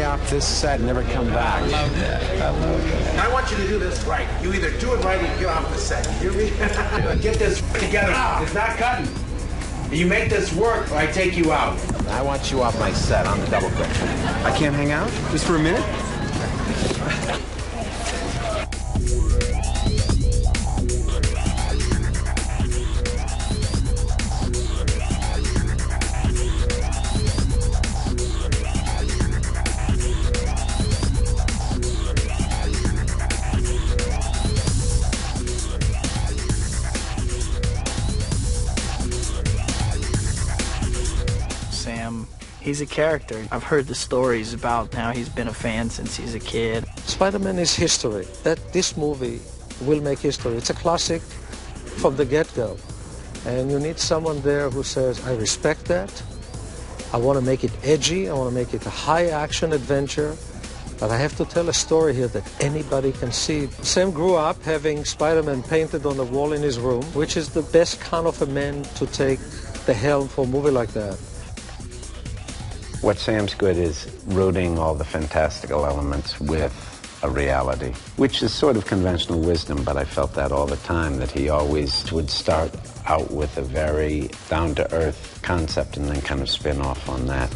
off this set and never come back. I love that. I love that. I want you to do this right. You either do it right or you get off the set. You hear me? Get this together. It's not cutting. You make this work or I take you out. I want you off my set. I'm the double quick. I can't hang out? Just for a minute? Sam, he's a character. I've heard the stories about how he's been a fan since he's a kid. Spider-Man is history. This movie will make history. It's a classic from the get-go. And you need someone there who says, I respect that. I want to make it edgy. I want to make it a high-action adventure. But I have to tell a story here that anybody can see. Sam grew up having Spider-Man painted on the wall in his room, which is the best kind of a man to take the helm for a movie like that. What Sam's good is rooting all the fantastical elements with a reality, which is sort of conventional wisdom, but I felt that all the time, that he always would start out with a very down-to-earth concept and then kind of spin off on that.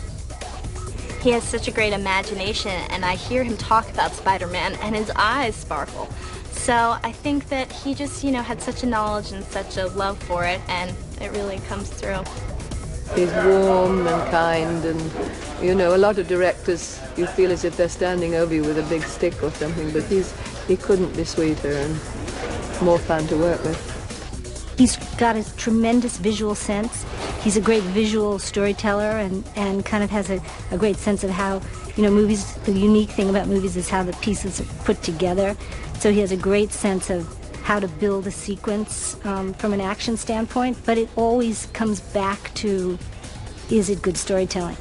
He has such a great imagination, and I hear him talk about Spider-Man, and his eyes sparkle. So I think that he just, had such a knowledge and such a love for it, and it really comes through. He's warm and kind, and, a lot of directors, you feel as if they're standing over you with a big stick or something, but he couldn't be sweeter and more fun to work with. He's got a tremendous visual sense. He's a great visual storyteller and kind of has a great sense of how, movies, the unique thing about movies is how the pieces are put together. So he has a great sense of how to build a sequence from an action standpoint, but it always comes back to, is it good storytelling?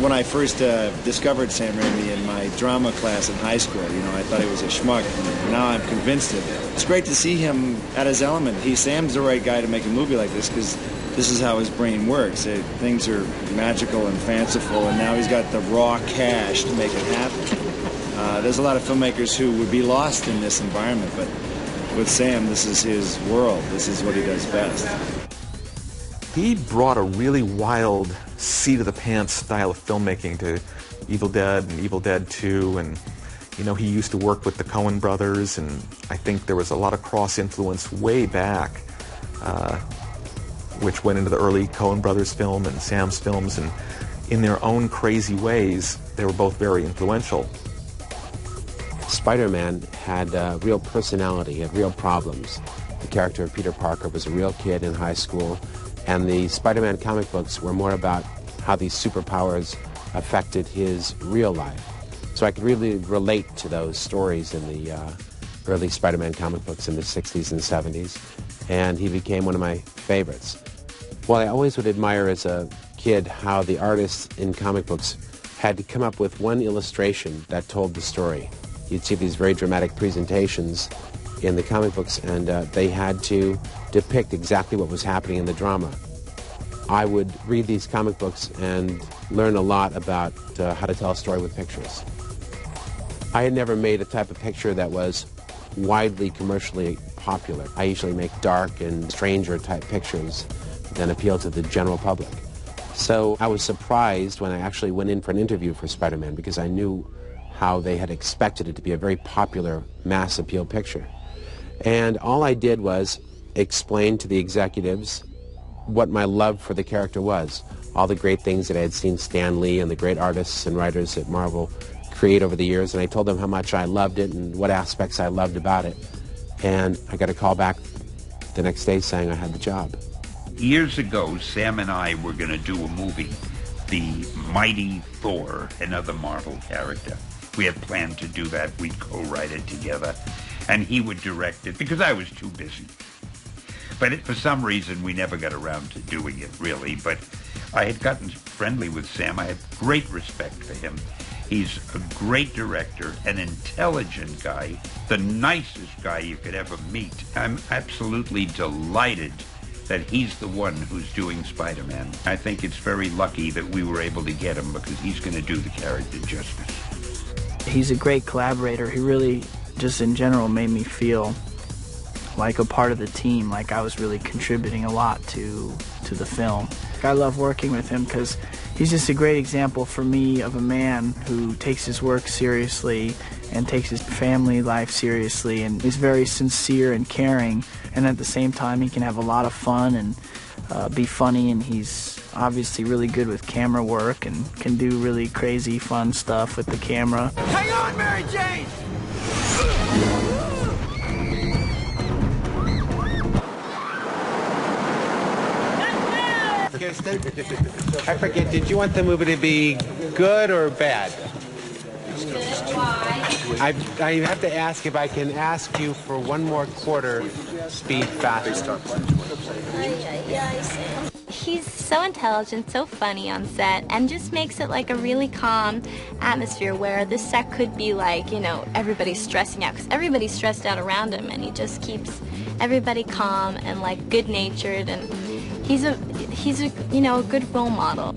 When I first discovered Sam Raimi in my drama class in high school, I thought he was a schmuck, and now I'm convinced of it. It's great to see him at his element. Sam's the right guy to make a movie like this, because this is how his brain works. Things are magical and fanciful, and now he's got the raw cash to make it happen. There's a lot of filmmakers who would be lost in this environment, but with Sam, this is his world. This is what he does best. He brought a really wild, seat-of-the-pants style of filmmaking to Evil Dead and Evil Dead 2, and he used to work with the Coen brothers, and I think there was a lot of cross-influence way back, which went into the early Coen brothers film and Sam's films, and in their own crazy ways, they were both very influential. Spider-Man had real personality, had real problems. The character of Peter Parker was a real kid in high school, and the Spider-Man comic books were more about how these superpowers affected his real life. So I could really relate to those stories in the early Spider-Man comic books in the 60s and 70s, and he became one of my favorites. Well, I always would admire as a kid how the artists in comic books had to come up with one illustration that told the story. You'd see these very dramatic presentations in the comic books, and they had to depict exactly what was happening in the drama. I would read these comic books and learn a lot about how to tell a story with pictures. I had never made a type of picture that was widely commercially popular. I usually make dark and stranger type pictures that appeal to the general public. So I was surprised when I actually went in for an interview for Spider-Man, because I knew how they had expected it to be a very popular mass appeal picture. And all I did was explain to the executives what my love for the character was, all the great things that I had seen Stan Lee and the great artists and writers at Marvel create over the years, and I told them how much I loved it and what aspects I loved about it. And I got a call back the next day saying I had the job. Years ago, Sam and I were going to do a movie, The Mighty Thor, another Marvel character. We had planned to do that. We'd co-write it together, and he would direct it because I was too busy. But for some reason, we never got around to doing it, really. But I had gotten friendly with Sam. I had great respect for him. He's a great director, an intelligent guy, the nicest guy you could ever meet. I'm absolutely delighted that he's the one who's doing Spider-Man. I think it's very lucky that we were able to get him, because he's going to do the character justice. He's a great collaborator. He really, just in general, made me feel like a part of the team, like I was really contributing a lot to the film. I love working with him because he's just a great example for me of a man who takes his work seriously and takes his family life seriously, and is very sincere and caring, and at the same time he can have a lot of fun and be funny, and he's obviously really good with camera work and can do really crazy fun stuff with the camera. Hang on, Mary Jane! I forget, did you want the movie to be good or bad? Good. Why? I have to ask if I can ask you for one more quarter speed faster. He's so intelligent, so funny on set, and just makes it like a really calm atmosphere where the set could be like, you know, everybody's stressing out, because everybody's stressed out around him, and he just keeps everybody calm and like good-natured, and he's a you know, a good role model.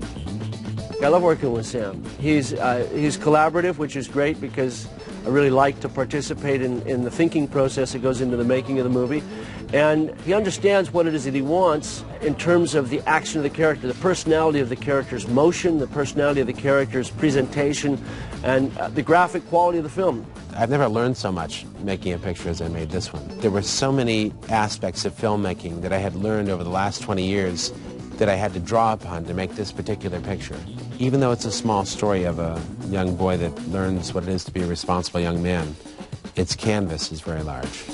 I love working with Sam. He's collaborative, which is great because I really like to participate in the thinking process that goes into the making of the movie. And he understands what it is that he wants in terms of the action of the character, the personality of the character's motion, the personality of the character's presentation, and the graphic quality of the film. I've never learned so much making a picture as I made this one. There were so many aspects of filmmaking that I had learned over the last 20 years that I had to draw upon to make this particular picture. Even though it's a small story of a young boy that learns what it is to be a responsible young man, its canvas is very large.